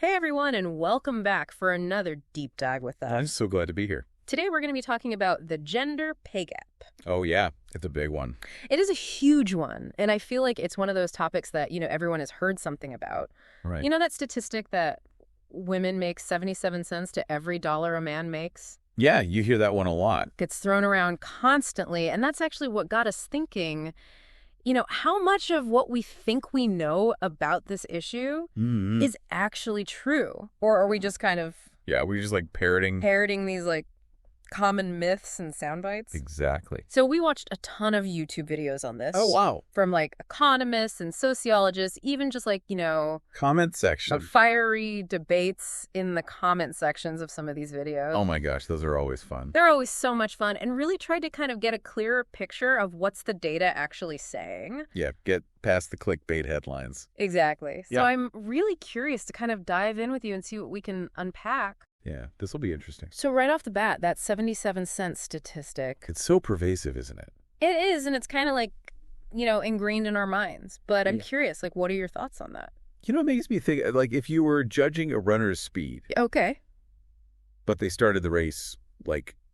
Hey everyone, and welcome back for another deep dive with I'm us. so glad to be here. Today we're going to be talking about the gender pay gap. Oh, yeah. It's a big one. It is a huge one, and I feel like it's one of those topics that, everyone has heard something about. Right. You know that statistic that women make 77 cents to every dollar a man makes? Yeah, you hear that one a lot. Gets thrown around constantly, and that's actually what got us thinking, how much of what we think we know about this issue Mm-hmm. is actually true? Or are we just kind of Yeah, we're just like parroting. parroting these common myths and sound bites? Exactly. So we watched a ton of YouTube videos on this. Oh, wow. From economists and sociologists, even just Comment section. fiery debates in the comment sections of some of these videos. Oh, my gosh. Those are always fun. They're always so much fun, and really tried to kind of get a clearer picture of what's the data actually saying. Yeah, get past the clickbait headlines. Exactly. So Yeah. I'm really curious to kind of dive in with you and see what we can unpack. Yeah, this will be interesting. So right off the bat, that 77-cent statistic. It's so pervasive, isn't it? It is, and it's kind of ingrained in our minds. But I'm Yeah. curious, what are your thoughts on that? You know, it makes me think, if you were judging a runner's speed, Okay. but they started the race,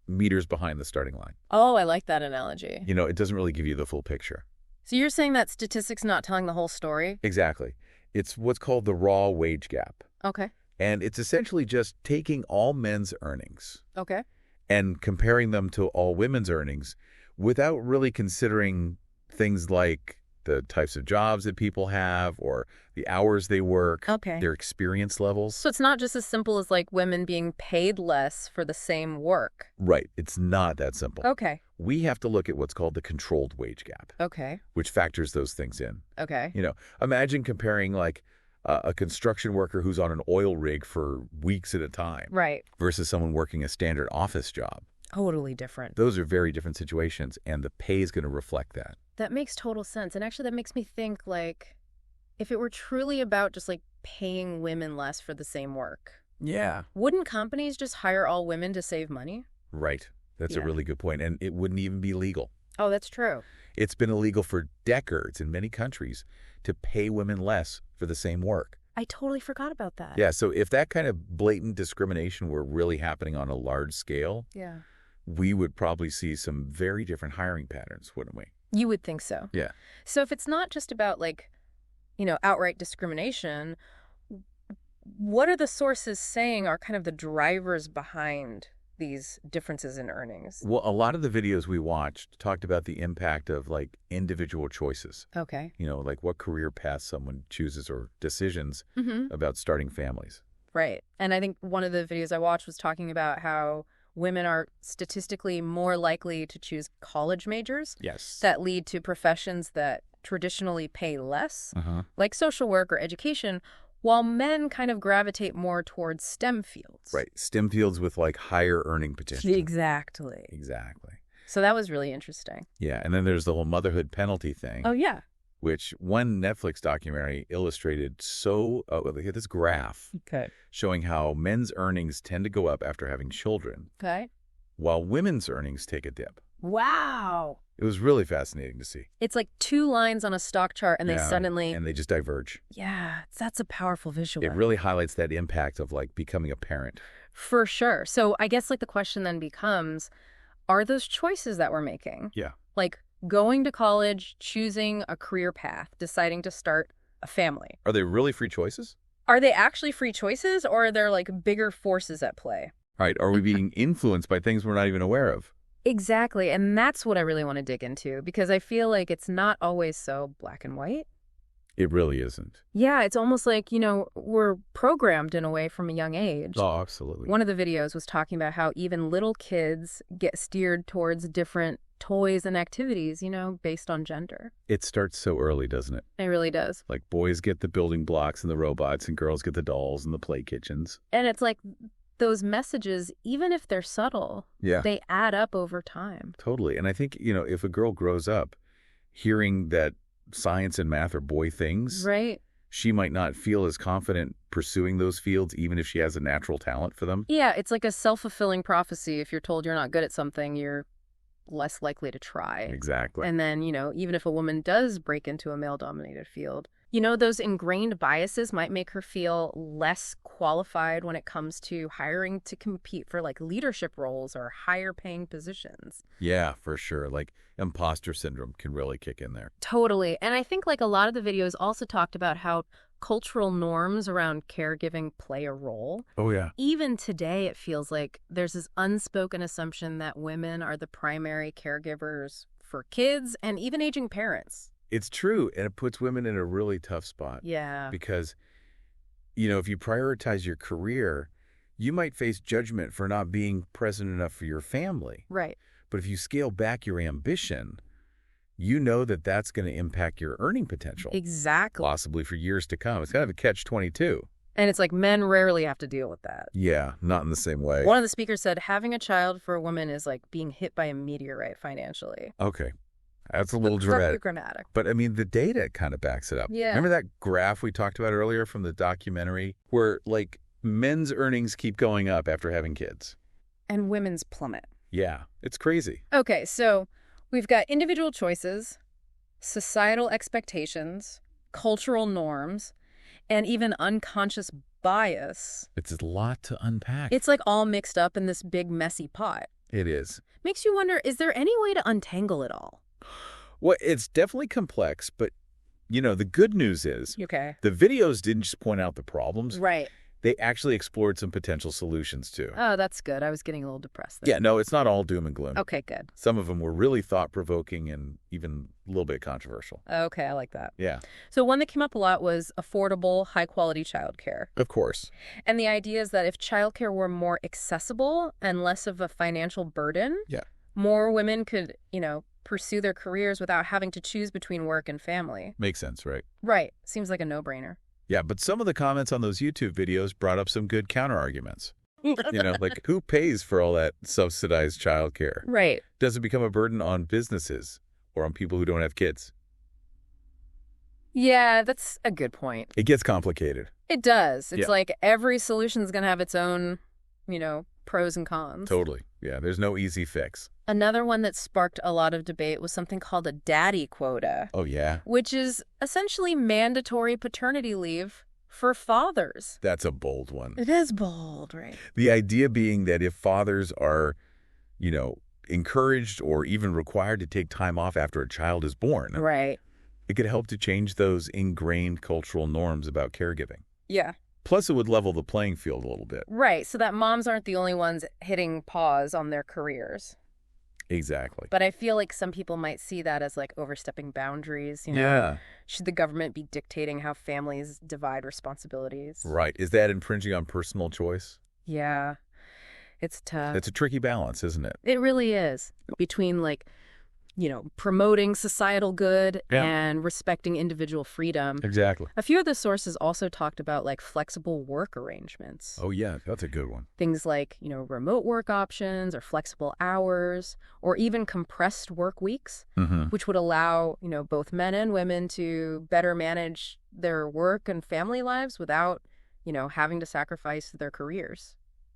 meters behind the starting line. Oh, I like that analogy. It doesn't really give you the full picture. So you're saying that statistics not telling the whole story? Exactly. It's what's called the raw wage gap. Okay. And it's essentially just taking all men's earnings Okay. and comparing them to all women's earnings without really considering things like the types of jobs that people have or the hours they work, Okay. their experience levels. So it's not just as simple as women being paid less for the same work. Right. It's not that simple. Okay. We have to look at what's called the controlled wage gap, Okay. which factors those things in. Okay. Imagine comparing a construction worker who's on an oil rig for weeks at a time Right. versus someone working a standard office job. Totally different. Those are very different situations, and the pay is going to reflect that. That makes total sense. And actually, that makes me think, if it were truly about just, paying women less for the same work, Yeah. wouldn't companies just hire all women to save money? Right. That's a Yeah. really good point, and it wouldn't even be legal. Oh, that's true. It's been illegal for decades in many countries to pay women less for the same work. I totally forgot about that. Yeah, so if that kind of blatant discrimination were really happening on a large scale, Yeah. we would probably see some very different hiring patterns, wouldn't we? You would think so. Yeah. So if it's not just about, outright discrimination, what are the sources saying are kind of the drivers behind these differences in earnings? Well, a lot of the videos we watched talked about the impact of individual choices. Okay. What career path someone chooses or decisions Mm-hmm. about starting families. Right. And I think one of the videos I watched was talking about how women are statistically more likely to choose college majors Yes. that lead to professions that traditionally pay less, Uh-huh. like social work or education, while men kind of gravitate more towards STEM fields. Right. STEM fields with higher earning potential. Exactly. Exactly. So that was really interesting. Yeah. And then there's the whole motherhood penalty thing, Oh, yeah. which one Netflix documentary illustrated look at this graph Okay. showing how men's earnings tend to go up after having children, Okay. while women's earnings take a dip. Wow. It was really fascinating to see. It's like two lines on a stock chart and they Yeah, suddenly... And they just diverge. Yeah, that's a powerful visual. It really highlights that impact of becoming a parent. For sure. So I guess the question then becomes, are those choices that we're making? Yeah. Going to college, choosing a career path, deciding to start a family. Are they really free choices? Are they actually free choices, or are there bigger forces at play? Right. Are we being influenced by things we're not even aware of? Exactly. And that's what I really want to dig into, because I feel like it's not always so black and white. It really isn't. Yeah, it's almost we're programmed in a way from a young age. Oh, absolutely. One of the videos was talking about how even little kids get steered towards different toys and activities, based on gender. It starts so early, doesn't it? It really does. Boys get the building blocks and the robots, and girls get the dolls and the play kitchens. And it's those messages, even if they're subtle, Yeah. they add up over time. Totally. And I think, if a girl grows up hearing that science and math are boy things, Right. she might not feel as confident pursuing those fields, even if she has a natural talent for them. Yeah, it's like a self-fulfilling prophecy. If you're told you're not good at something, you're less likely to try. Exactly. And then, even if a woman does break into a male-dominated field, You know, those ingrained biases might make her feel less qualified when it comes to hiring to compete for like leadership roles or higher paying positions. Yeah, for sure. Like imposter syndrome can really kick in there. Totally. And I think like a lot of the videos also talked about how cultural norms around caregiving play a role. Oh, yeah. Even today, it feels like there's this unspoken assumption that women are the primary caregivers for kids and even aging parents. It's true, and it puts women in a really tough spot. Yeah. Because, if you prioritize your career, you might face judgment for not being present enough for your family. Right. But if you scale back your ambition, you know that that's going to impact your earning potential. Exactly. Possibly for years to come. It's kind of a catch-22. And it's like men rarely have to deal with that. Yeah, not in the same way. One of the speakers said having a child for a woman is like being hit by a meteorite financially. Okay. That's a little dramatic. But I mean, the data kind of backs it up. Yeah. Remember that graph we talked about earlier from the documentary where like men's earnings keep going up after having kids? And women's plummet. Yeah, it's crazy. Okay, so we've got individual choices, societal expectations, cultural norms, and even unconscious bias. It's a lot to unpack. It's like all mixed up in this big messy pot. It is. Makes you wonder, is there any way to untangle it all? Well, it's definitely complex, but, the good news is Okay. the videos didn't just point out the problems. Right. They actually explored some potential solutions, too. Oh, that's good. I was getting a little depressed there. Yeah, no, it's not all doom and gloom. Okay, good. Some of them were really thought-provoking and even a little bit controversial. Okay, I like that. Yeah. So one that came up a lot was affordable, high-quality childcare. Of course. And the idea is that if childcare were more accessible and less of a financial burden, Yeah. more women could, pursue their careers without having to choose between work and family. Makes sense, right? Right. Seems like a no-brainer. Yeah, but some of the comments on those YouTube videos brought up some good counter-arguments. Like who pays for all that subsidized childcare? Right. Does it become a burden on businesses or on people who don't have kids? Yeah, that's a good point. It gets complicated. It does. It's Yeah. like every solution is going to have its own, pros and cons. Totally. Yeah, there's no easy fix. Another one that sparked a lot of debate was something called a daddy quota, Oh, yeah? which is essentially mandatory paternity leave for fathers. That's a bold one. It is bold, right? The idea being that if fathers are, encouraged or even required to take time off after a child is born, Right. it could help to change those ingrained cultural norms about caregiving. Yeah. Plus, it would level the playing field a little bit. Right, so that moms aren't the only ones hitting pause on their careers. Exactly. But I feel like some people might see that as like overstepping boundaries. Yeah. Should the government be dictating how families divide responsibilities? Right. Is that infringing on personal choice? Yeah, it's tough. It's a tricky balance, isn't it? It really is. Between like, promoting societal good Yeah. and respecting individual freedom. Exactly. A few of the sources also talked about like flexible work arrangements. Oh, yeah. That's a good one. Things like, remote work options or flexible hours or even compressed work weeks, Mm-hmm. which would allow, both men and women to better manage their work and family lives without, having to sacrifice their careers.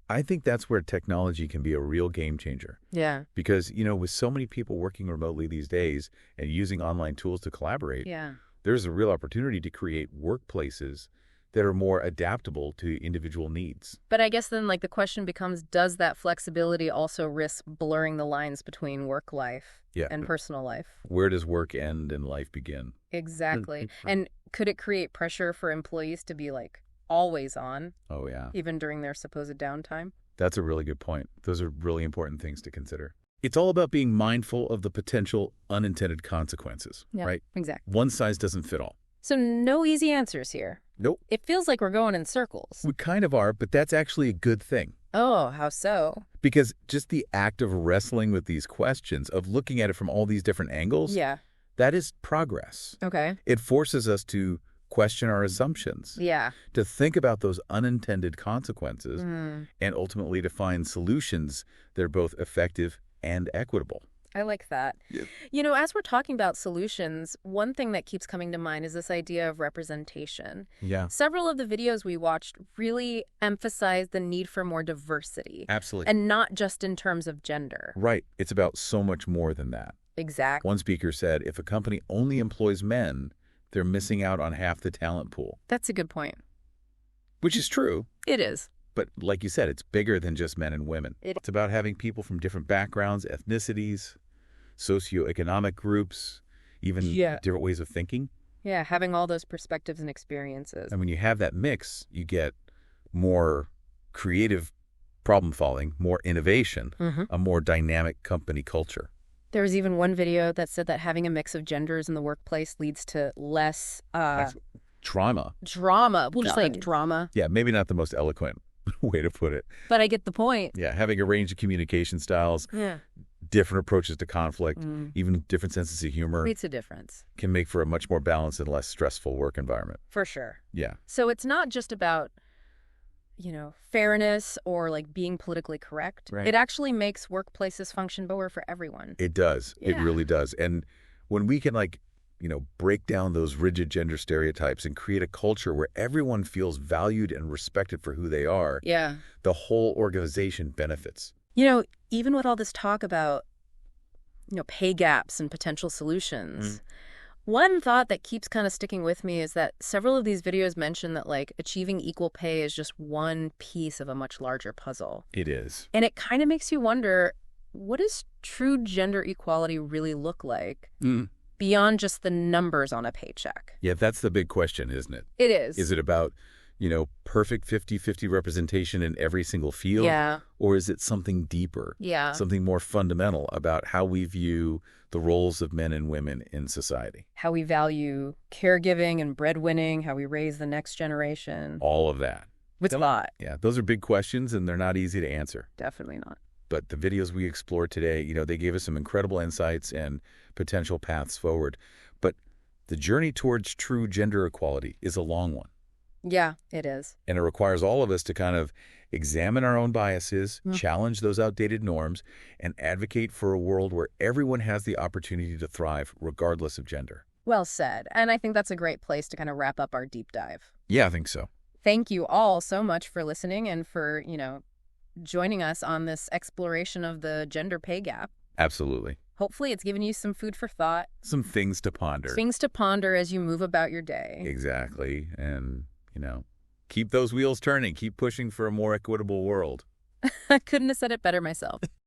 I think that's where technology can be a real game changer. Yeah. Because, with so many people working remotely these days and using online tools to collaborate, Yeah. there's a real opportunity to create workplaces that are more adaptable to individual needs. But I guess then like the question becomes, does that flexibility also risk blurring the lines between work life Yeah. and personal life? Where does work end and life begin? Exactly. And could it create pressure for employees to be like always on, Oh, yeah. even during their supposed downtime? That's a really good point. Those are really important things to consider. It's all about being mindful of the potential unintended consequences, Yeah, right? exactly. One size doesn't fit all. So no easy answers here. Nope. It feels like we're going in circles. We kind of are, but that's actually a good thing. Oh, how so? Because just the act of wrestling with these questions, of looking at it from all these different angles, Yeah. that is progress. Okay. It forces us to question our assumptions, Yeah. to think about those unintended consequences, Mm, and ultimately to find solutions that are both effective and equitable. I like that. Yeah. As we're talking about solutions, one thing that keeps coming to mind is this idea of representation. Yeah, Several of the videos we watched really emphasize the need for more diversity, absolutely. and not just in terms of gender. Right. It's about so much more than that. Exactly. One speaker said, if a company only employs men, they're missing out on half the talent pool, That's a good point. which is true. It is. But like you said, it's bigger than just men and women. It- It's about having people from different backgrounds, ethnicities, socioeconomic groups, even Yeah. different ways of thinking. Yeah, having all those perspectives and experiences. And when you have that mix, you get more creative problem solving, more innovation, a more dynamic company culture. There was even one video that said that having a mix of genders in the workplace leads to less Trauma. drama. We'll just say drama. Yeah, maybe not the most eloquent way to put it. But I get the point. Yeah, having a range of communication styles, Yeah. different approaches to conflict, even different senses of humor Makes a difference. can make for a much more balanced and less stressful work environment. For sure. Yeah. So it's not just about, fairness or like being politically correct. Right. It actually makes workplaces function better for everyone. It does. It Yeah. really does. And when we can break down those rigid gender stereotypes and create a culture where everyone feels valued and respected for who they are, Yeah. the whole organization benefits. Even with all this talk about, pay gaps and potential solutions, one thought that keeps kind of sticking with me is that several of these videos mention that like achieving equal pay is just one piece of a much larger puzzle. It is. And it kind of makes you wonder, what does true gender equality really look like beyond just the numbers on a paycheck? Yeah, that's the big question, isn't it? It is. Is it about, perfect 50-50 representation in every single field? Yeah. Or is it something deeper? Yeah. Something more fundamental about how we view the roles of men and women in society? How we value caregiving and breadwinning, how we raise the next generation. All of that. It's a lot. Yeah, those are big questions, and they're not easy to answer. Definitely not. But the videos we explored today, they gave us some incredible insights and potential paths forward. But the journey towards true gender equality is a long one. Yeah, it is. And it requires all of us to kind of examine our own biases, challenge those outdated norms, and advocate for a world where everyone has the opportunity to thrive regardless of gender. Well said. And I think that's a great place to kind of wrap up our deep dive. Yeah, I think so. Thank you all so much for listening and for, joining us on this exploration of the gender pay gap. Absolutely. Hopefully it's given you some food for thought. Some things to ponder. Things to ponder as you move about your day. Exactly. And, keep those wheels turning. Keep pushing for a more equitable world. I couldn't have said it better myself.